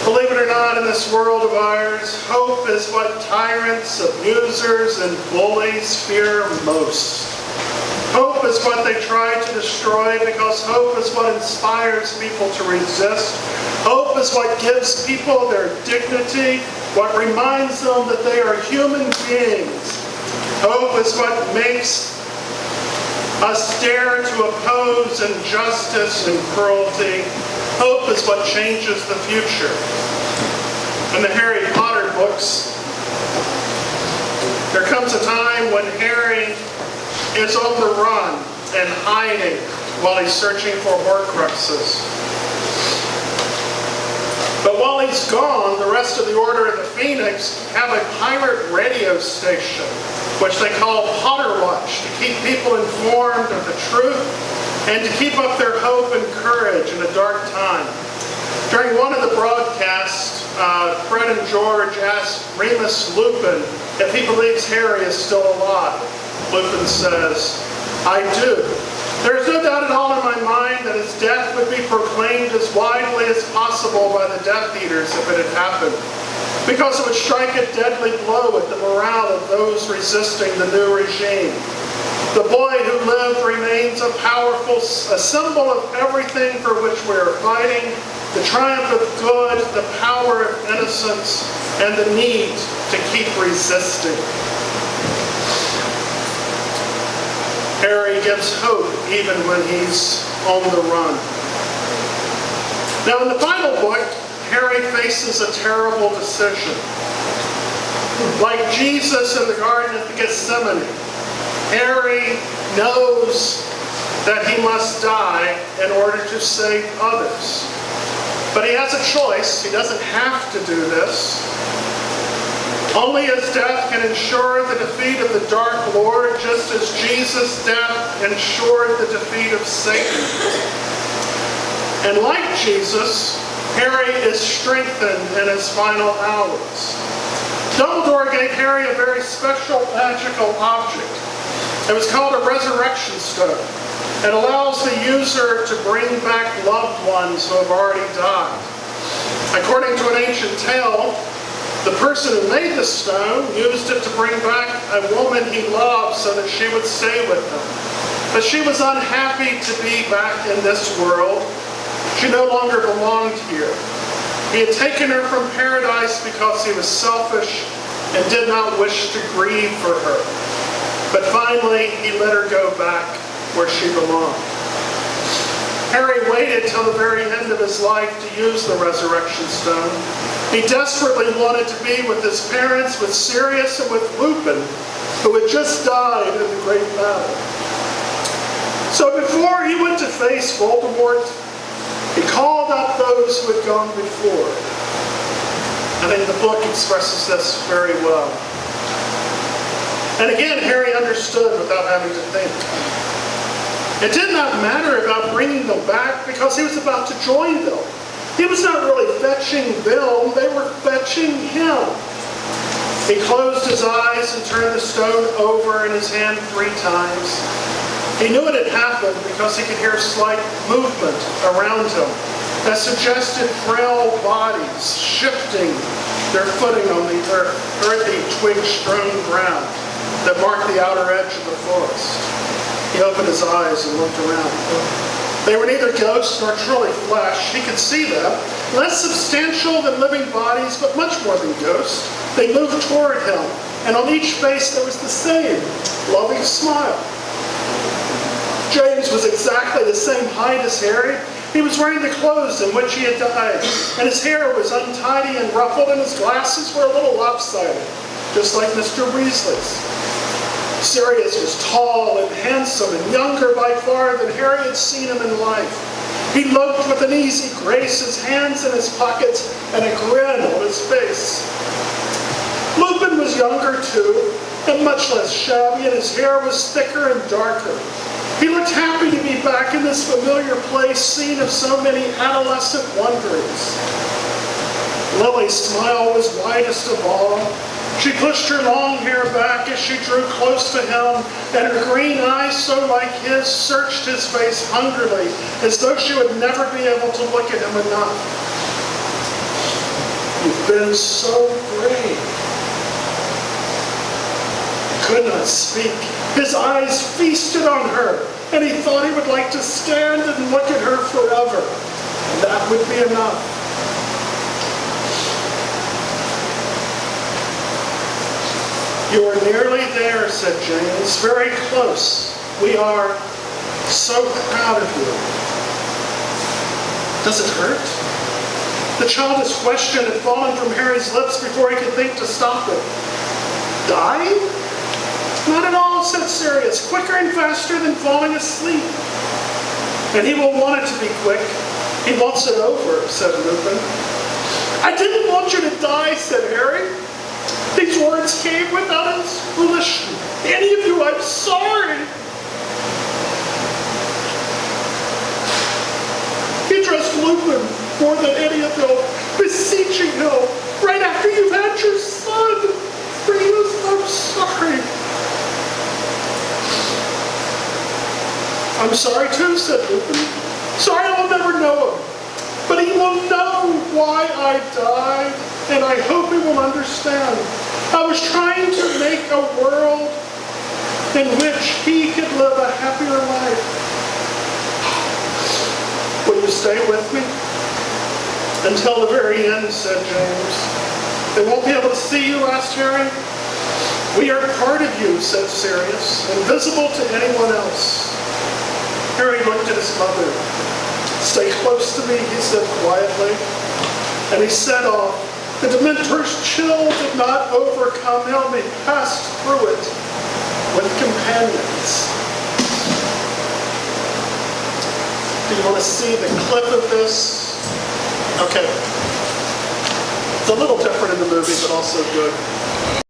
Believe it or not, in this world of ours, hope is what tyrants, abusers, and bullies fear most. Hope is what they try to destroy because hope is what inspires people to resist. Hope is what gives people their dignity, what reminds them that they are human beings. Hope is what makes us dare to oppose injustice and cruelty. Hope is what changes the future. In the Harry Potter books, there comes a time when Harry is on the run and hiding while he's searching for Horcruxes. But while he's gone, the rest of the Order of the Phoenix have a pirate radio station, which they call Potter Watch, to keep people informed of the truth and to keep up their hope and courage in a dark time. During one of the broadcasts, Fred and George asked Remus Lupin if he believes Harry is still alive. Lupin says, "I do. There is no doubt at all in my mind that his death would be proclaimed as widely as possible by the Death Eaters if it had happened, because it would strike a deadly blow at the morale of those resisting the new regime. The boy who lived remains a symbol of everything for which we are fighting, the triumph of good, the power of innocence, and the need to keep resisting." Harry gives hope even when he's on the run. Now in the final book, Harry faces a terrible decision. Like Jesus in the Garden of Gethsemane, Harry knows that he must die in order to save others. But he has a choice. He doesn't have to do this. Only his death can ensure the defeat of the Dark Lord, just as Jesus' death ensured the defeat of Satan. And like Jesus, Harry is strengthened in his final hours. Dumbledore gave Harry a very special magical object. It was called a resurrection stone. It allows the user to bring back loved ones who have already died. According to an ancient tale, the person who made the stone used it to bring back a woman he loved so that she would stay with him. But she was unhappy to be back in this world. She no longer belonged here. He had taken her from paradise because he was selfish and did not wish to grieve for her. But finally, he let her go back where she belonged. Harry waited till the very end of his life to use the resurrection stone. He desperately wanted to be with his parents, with Sirius, and with Lupin, who had just died in the great battle. So before he went to face Voldemort, he called up those who had gone before. I think the book expresses this very well. And again, Harry understood without having to think. It did not matter about bringing them back because he was about to join them. He was not really fetching them, they were fetching him. He closed his eyes and turned the stone over in his hand 3 times. He knew it had happened because he could hear slight movement around him that suggested frail bodies shifting their footing on the earthy, twig-strewn ground that marked the outer edge of the forest. He opened his eyes and looked around. They were neither ghosts nor truly flesh. He could see them. Less substantial than living bodies, but much more than ghosts. They moved toward him, and on each face there was the same loving smile. James was exactly the same height as Harry. He was wearing the clothes in which he had died, and his hair was untidy and ruffled, and his glasses were a little lopsided, just like Mr. Weasley's. Sirius was tall and handsome and younger by far than Harry had seen him in life. He looked with an easy grace, his hands in his pockets, and a grin on his face. Lupin was younger too, and much less shabby, and his hair was thicker and darker. He looked happy to be back in this familiar place, scene of so many adolescent wanderings. Lily's smile was widest of all. She pushed her long hair back as she drew close to him, and her green eyes, so like his, searched his face hungrily, as though she would never be able to look at him enough. You've been so brave. He could not speak. His eyes feasted on her, and he thought he would like to stand and look at her forever. And that would be enough. You are nearly there, said James. Very close. We are so proud of you. Does it hurt? The childish question had fallen from Harry's lips before he could think to stop it. Dying? Not at all, said Sirius. Quicker and faster than falling asleep. And he will want it to be quick. He wants it over, said Lupin. I didn't want you to die, said Harry. These words came without his volition. Any of you, I'm sorry. He addressed Lupin more than any of them, beseeching him, right after you've had your son. Remus, I'm sorry. I'm sorry too, said Lupin. Sorry I'll never know him. But he will know why I died, and I hope he will understand. I was trying to make a world in which he could live a happier life. Will you stay with me? Until the very end, said James. They won't be able to see you, asked Harry. We are part of you, said Sirius, invisible to anyone else. Harry looked at his mother. Stay close to me, he said quietly. And he set off. The Dementor's chill did not overcome him. He passed through it with companions. Do you want to see the clip of this? Okay. It's a little different in the movie, but also good.